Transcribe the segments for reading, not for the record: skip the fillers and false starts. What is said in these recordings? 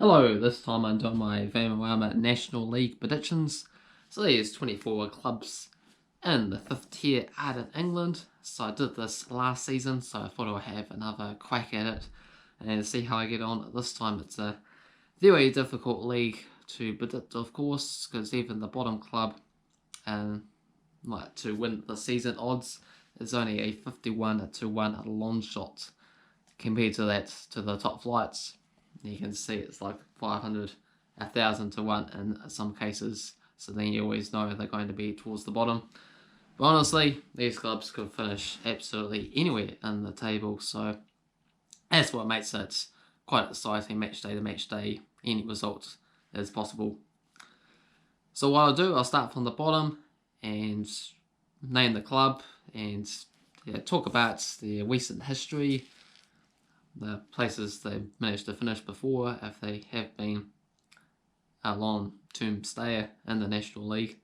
Hello, this time I'm doing my Vanarama National League predictions. So there's 24 clubs in the 5th tier out in England. So I did this last season, so I thought I'd have another crack at it and see how I get on. This time it's a very difficult league to predict, of course, because even the bottom club to win the season odds is only a 51 to 1 long shot compared to that to the top flights. You can see it's like 500, 1,000 to 1 in some cases. So then you always know they're going to be towards the bottom. But honestly, these clubs could finish absolutely anywhere in the table. So that's what makes it quite exciting match day to match day. Any result is possible. So what I'll do, I'll start from the bottom and name the club and talk about their recent history, the places they've managed to finish before, if they have been a long-term stayer in the National League,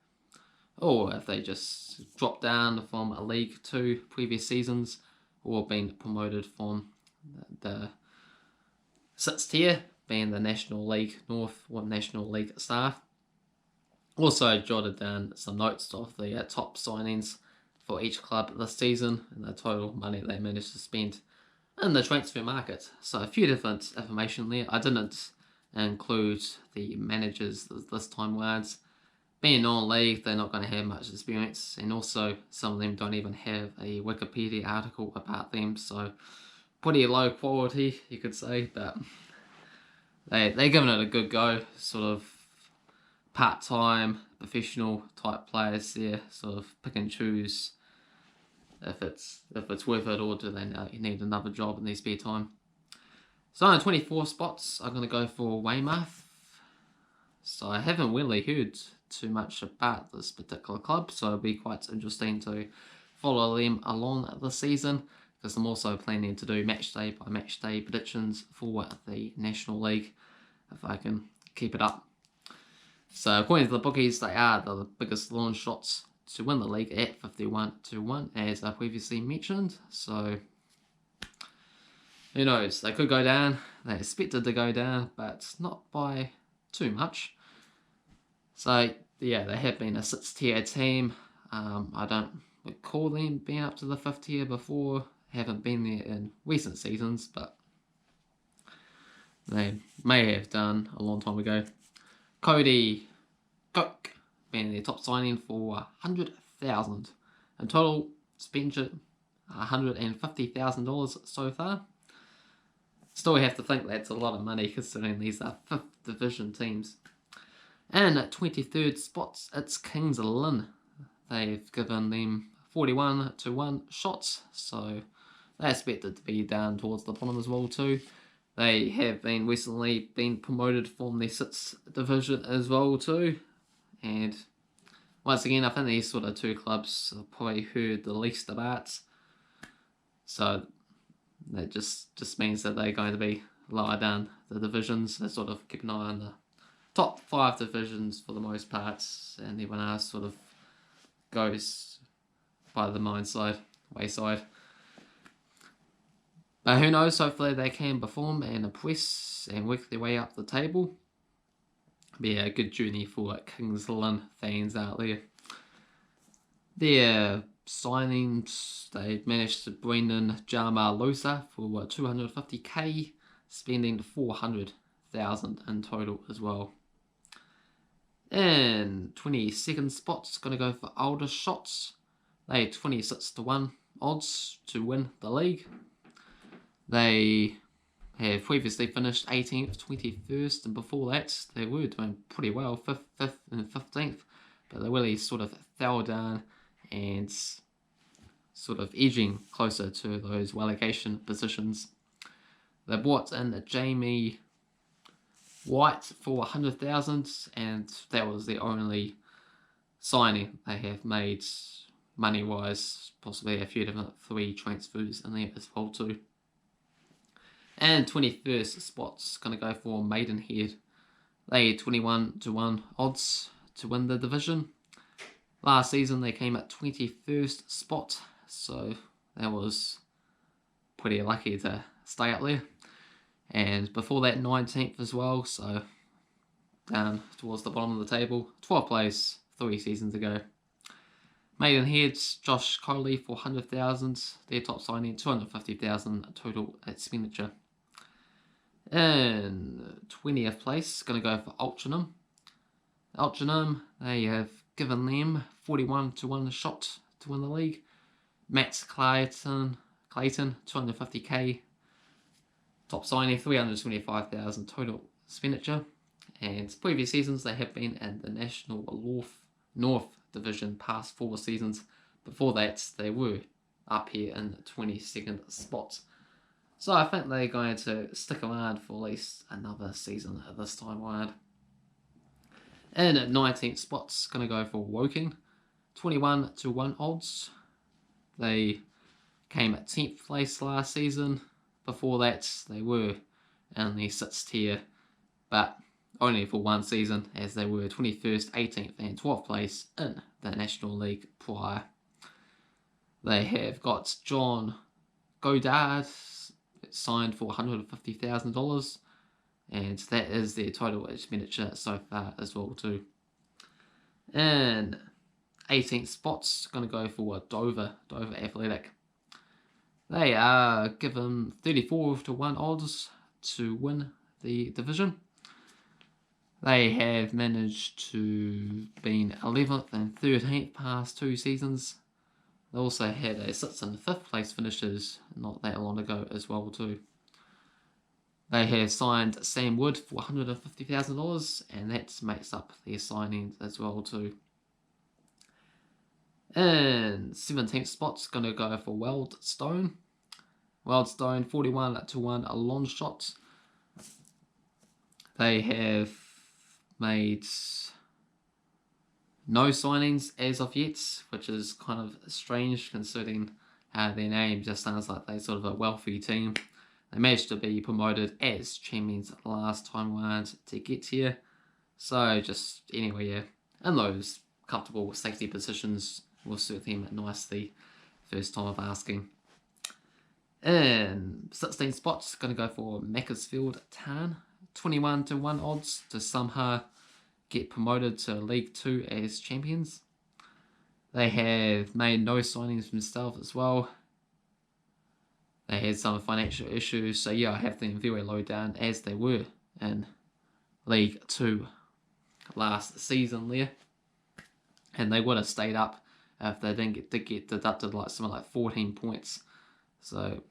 or if they just dropped down from a League 2 previous seasons, or been promoted from the 6th tier, being the National League North or National League staff. Also jotted down some notes of the top signings for each club this season and the total money they managed to spend in the transfer market. So a few different information there. I didn't include the managers this time round. Being non-league, they're not going to have much experience, and also some of them don't even have a Wikipedia article about them, so pretty low quality, you could say, but they're giving it a good go. Sort of part-time, professional type players there, sort of pick and choose if it's worth it, or do they need another job in their spare time. So in 24 spots, I'm going to go for Weymouth. So I haven't really heard too much about this particular club, so it'll be quite interesting to follow them along this season, because I'm also planning to do match day by match day predictions for the National League, if I can keep it up. So according to the bookies, they are the biggest long shots to win the league at 51 to 1, as I previously mentioned. So who knows? They could go down. They're expected to go down, but not by too much. So yeah, they have been a 6th tier team. I don't recall them being up to the 5th tier before. Haven't been there in recent seasons, but they may have done a long time ago. Cody Cook being their top signing for $100,000. In total, spent $150,000 so far. Still have to think that's a lot of money considering these are 5th division teams. And at 23rd spots, it's Kings Lynn. They've given them 41 to 1 shots, so they're expected to be down towards the bottom as well too. They have recently been promoted from the 6th division as well too. And once again, I think these sort of two clubs I've probably heard the least about. So that just means that they're going to be lower down the divisions. They sort of keep an eye on the top 5 divisions for the most part, and everyone else sort of goes by the wayside. But who knows, hopefully they can perform and impress and work their way up the table. Be a good journey for Kings Lynn fans out there. Their signings, they managed to bring in Jama Losa for $250k, spending $400,000 in total as well. And 22nd spot's going to go for Aldershot. They 26 to 1 odds to win the league. They have previously finished 18th, 21st, and before that they were doing pretty well, 5th and 15th, but they really sort of fell down and sort of edging closer to those relegation positions. They brought in Jamie White for $100,000, and that was the only signing they have made money-wise, possibly a few different free transfers in there as well too. And 21st spot's going to go for Maidenhead. They 21 to 1 odds to win the division. Last season they came at 21st spot, so that was pretty lucky to stay up there. And before that, 19th as well, so down towards the bottom of the table. 12th place 3 seasons ago. Maidenhead's Josh Coley for 100,000. Their top signing, 250,000 total expenditure. In 20th place, going to go for Altrincham. Altrincham, they have given them 41 to 1 shot to win the league. Matt Clayton, 250k. Top signing, 325,000 total expenditure. And previous seasons, they have been in the National North Division past 4 seasons. Before that, they were up here in the 22nd spot. So I think they're going to stick around for at least another season at this time around. In 19th spot's going to go for Woking. 21 to 1 odds. They came at 10th place last season. Before that, they were in the 6th tier, but only for 1 season, as they were 21st, 18th and 12th place in the National League prior. They have got John Godard signed for $150,000, and that is their total expenditure so far as well too. And 18th spot's going to go for Dover Athletic. They are given 34 to 1 odds to win the division. They have managed to be 11th and 13th past 2 seasons. They also had a 6th and 5th place finishes not that long ago as well too. They have signed Sam Wood for $150,000, and that makes up their signings as well too. And 17th spot's going to go for Wealdstone. Wealdstone 41 to 1 a long shot. They have made no signings as of yet, which is kind of strange considering how their name just sounds like they're sort of a wealthy team. They managed to be promoted as champions last time around to get here. So just anyway, yeah, in those comfortable safety positions will suit them nicely. First time of asking. And 16th spot's going to go for Macclesfield Town. 21 to 1 odds to somehow get promoted to League 2 as champions. They have made no signings themselves as well. They had some financial issues, so yeah, I have them very low down as they were in League 2 last season there. And they would have stayed up if they didn't get deducted like something like 14 points. So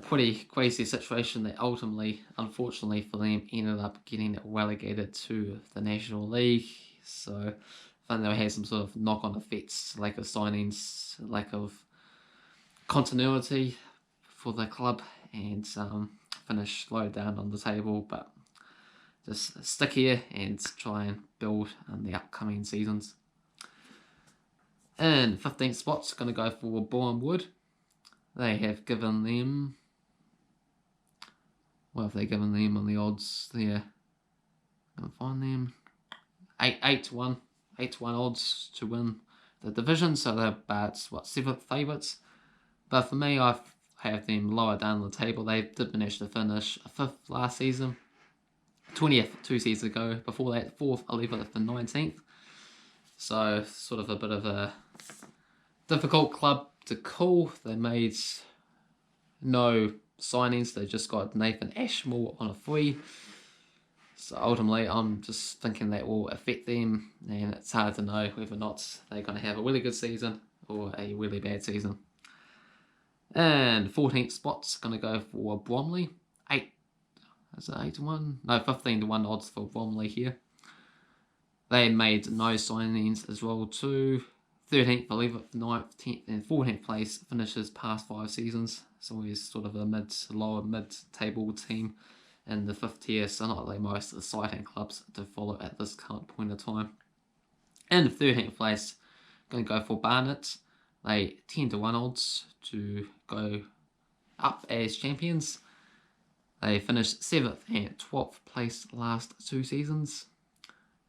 pretty crazy situation that ultimately, unfortunately for them, ended up getting relegated to the National League. So I think they had some sort of knock-on effects, lack of signings, lack of continuity for the club, and finish low down on the table. But just stick here and try and build in the upcoming seasons. And 15th spot's going to go for Boreham Wood. They have given them... What have they given them on the odds there? I'm going to find them. 8 to 1 odds to win the division. So they're about, 7th favourites. But for me, I have them lower down the table. They did manage to finish 5th last season. 20th 2 seasons ago. Before that, 4th, 11th and 19th. So sort of a bit of a difficult club to call. They made no signings. They just got Nathan Ashmore on a free. So ultimately, I'm just thinking that will affect them, and it's hard to know whether or not they're going to have a really good season or a really bad season. And 14th spot's going to go for Bromley. 8 to 1? No, 15 to 1 odds for Bromley here. They made no signings as well too. 13th, 11th, 9th, 10th and 14th place finishes past 5 seasons. So always sort of a lower mid-table team in the 5th tier. So not like most exciting clubs to follow at this current point of time. In 13th place, going to go for Barnet. They 10 to 1 odds to go up as champions. They finished 7th and 12th place last 2 seasons.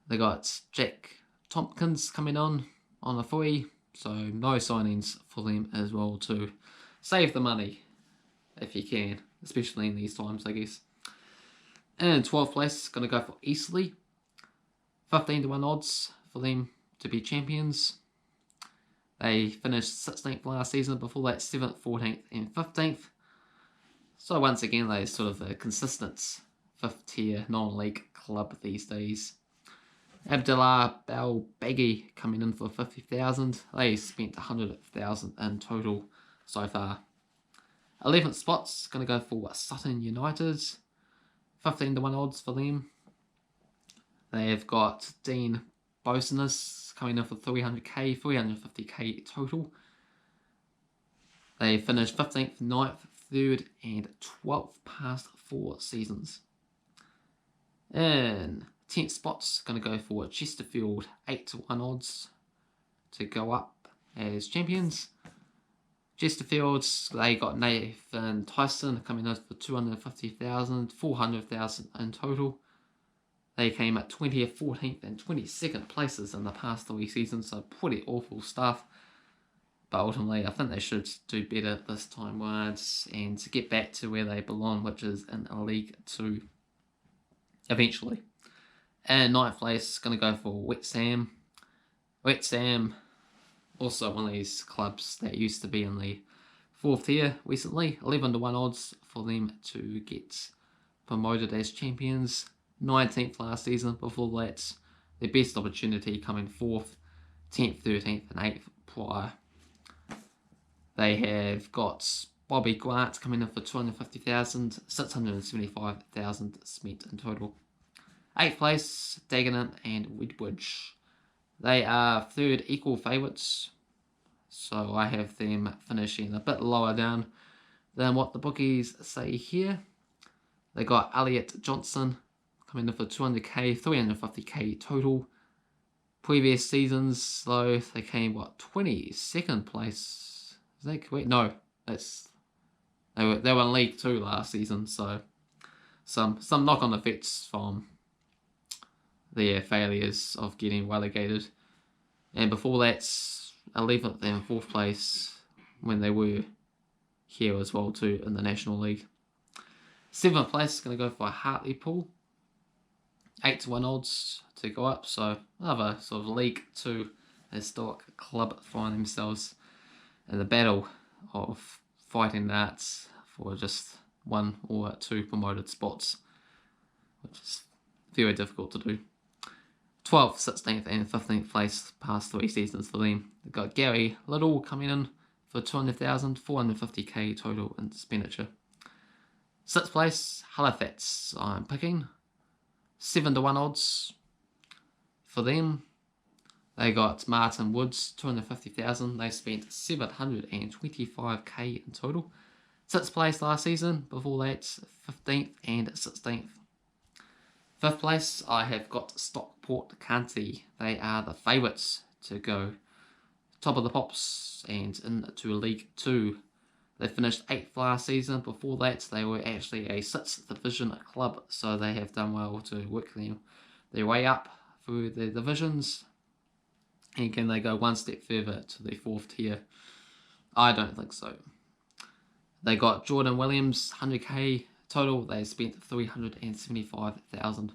They got Jack Tompkins coming on a free, so no signings for them as well to save the money if you can. especially in these times, I guess. And 12th place, going to go for Eastleigh. 15 to 1 odds for them to be champions. They finished 16th last season, before that 7th, 14th and 15th. So once again, they're sort of a consistent 5th tier non-league club these days. Abdullah Balbaghi coming in for 50,000. They spent 100,000 in total so far. 11th spot's going to go for Sutton United. 15 to 1 odds for them. They've got Dean Bosinus coming in for 300k, 350k total. They finished 15th, 9th, 3rd and 12th past 4 seasons. And 10th spot's going to go for Chesterfield, 8 to 1 odds to go up as champions. Chesterfield, they got Nathan Tyson coming in for 250,000, 400,000 in total. They came at 20th, 14th and 22nd places in the past 3 seasons, so pretty awful stuff. But ultimately, I think they should do better this time round and to get back to where they belong, which is in League 2 eventually. And 9th place is going to go for Wrexham. Wrexham, also one of these clubs that used to be in the 4th tier recently. 11 to 1 odds for them to get promoted as champions. 19th last season, before that their best opportunity coming 4th, 10th, 13th and 8th prior. They have got Bobby Grant coming in for 250,000, 675,000 spent in total. 8th place, Dagenham and Wedbridge. They are 3rd equal favourites, so I have them finishing a bit lower down than what the bookies say here. They got Elliot Johnson coming in for 200k, 350k total. Previous seasons, though, they came, 22nd place? Is that correct? No, they were in League 2 last season, so some knock-on effects from their failures of getting relegated. And before that, 11th and 4th place when they were here as well too in the National League. 7th place is going to go for Hartlepool. 8 to 1 odds to go up, so another sort of League 2 historic club find themselves in the battle of fighting that for just 1 or 2 promoted spots, which is very difficult to do. 12th, 16th and 15th place past 3 seasons for them. They've got Gary Little coming in for 200,000, 450k total in expenditure. 6th place, Halifax, I'm picking. 7 to 1 odds for them. They got Martin Woods, 250,000. They spent 725k in total. 6th place last season. Before that, 15th and 16th. 5th place, I have got Stockport County. They are the favourites to go top of the pops and into League 2. They finished 8th last season. Before that, they were actually a 6th division club, so they have done well to work their way up through the divisions. And can they go one step further to the 4th tier? I don't think so. They got Jordan Williams, 100k total. They spent 375,000.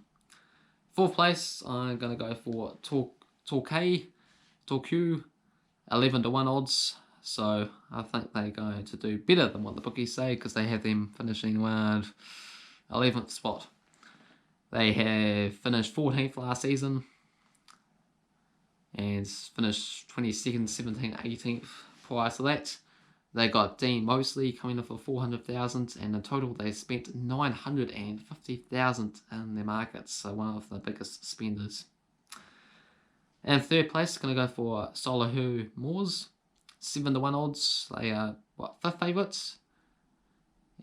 4th place, I'm going to go for Torquay, 11 to 1 odds. So I think they're going to do better than what the bookies say, because they have them finishing around 11th spot. They have finished 14th last season and finished 22nd, 17th, 18th prior to that. They got Dean Mosley coming in for 400,000, and in total they spent 950,000 in their markets, so one of the biggest spenders. And 3rd place is going to go for Solihull Moors. 7 to 1 odds. They are 5th favourites,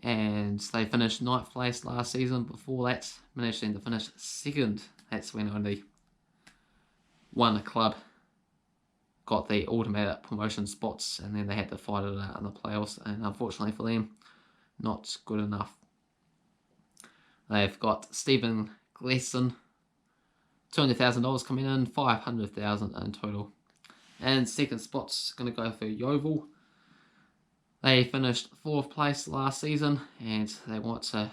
and they finished 9th place last season. Before that, managing to finish 2nd. That's when only one club got the automatic promotion spots, and then they had to fight it out in the playoffs, and unfortunately for them, not good enough. They've got Stephen Gleeson, $200,000 coming in, 500,000 in total. And 2nd spot's going to go for Yeovil. They finished 4th place last season, and they want to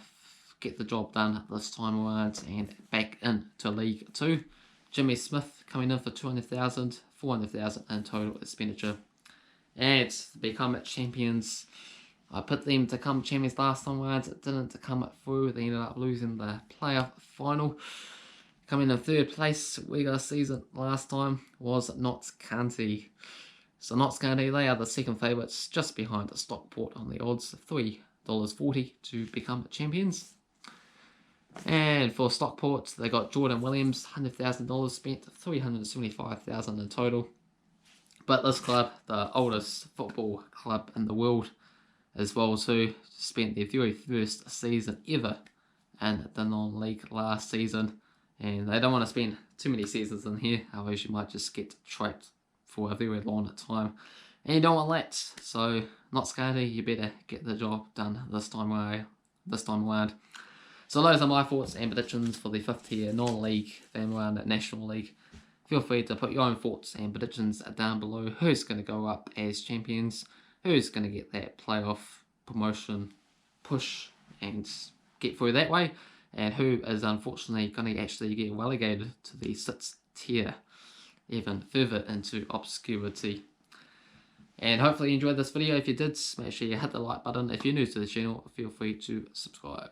get the job done this time around and back into League 2. Jimmy Smith coming in for 200,000, 400,000 in total expenditure. And to become champions, I put them to come champions last time around. It didn't come through. They ended up losing the playoff final. Coming in 3rd place regular season last time was Notts County. So Notts County, they are the second favourites, just behind the Stockport on the odds of $3.40 to become champions. And for Stockport, they got Jordan Williams, $100,000 spent, $375,000 in total. But this club, the oldest football club in the world as well too, spent their very first season ever in the non-league last season. And they don't want to spend too many seasons in here, otherwise you might just get trapped for a very long time. And you don't want that. So, Notts County, you better get the job done this time around. So those are my thoughts and predictions for the 5th tier non-league Vanarama National League. Feel free to put your own thoughts and predictions down below. Who's going to go up as champions? Who's going to get that playoff promotion push and get through that way? And who is unfortunately going to actually get relegated to the 6th tier, even further into obscurity. And hopefully you enjoyed this video. If you did, make sure you hit the like button. If you're new to the channel, feel free to subscribe.